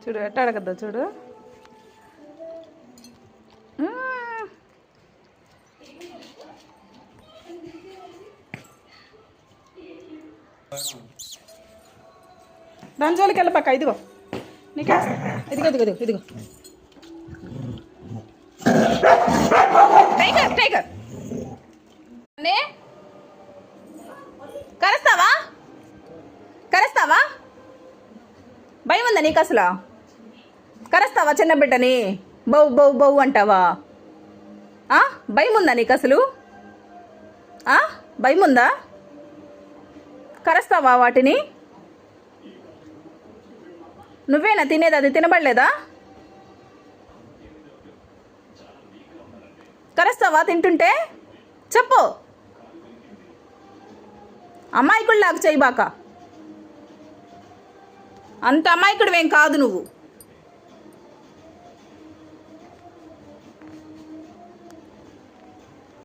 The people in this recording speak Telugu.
చూడు ఎట్ట అడగద్దా చూడు. దాని జోలికి వెళ్ళపాక. ఇదిగో నీకే ఇదిగో ఇదిగో ఇదిగో ఇదిగో టైగర్ టైగర్ కరుస్తావా కరుస్తావా? భయం ఉందా నీకు అసలు? కరుస్తావా చిన్న బిడ్డని? బౌ బౌ బౌ అంటావా? భయం ఉందా నీకు అసలు? భయం ఉందా? కరుస్తావా వాటిని? నువ్వేనా తినేది? అది తినబడలేదా? కరుస్తావా తింటుంటే? చెప్పు. అమాయకుడిలాగా చేయబాక. అంత అమాయకుడివేం కాదు నువ్వు.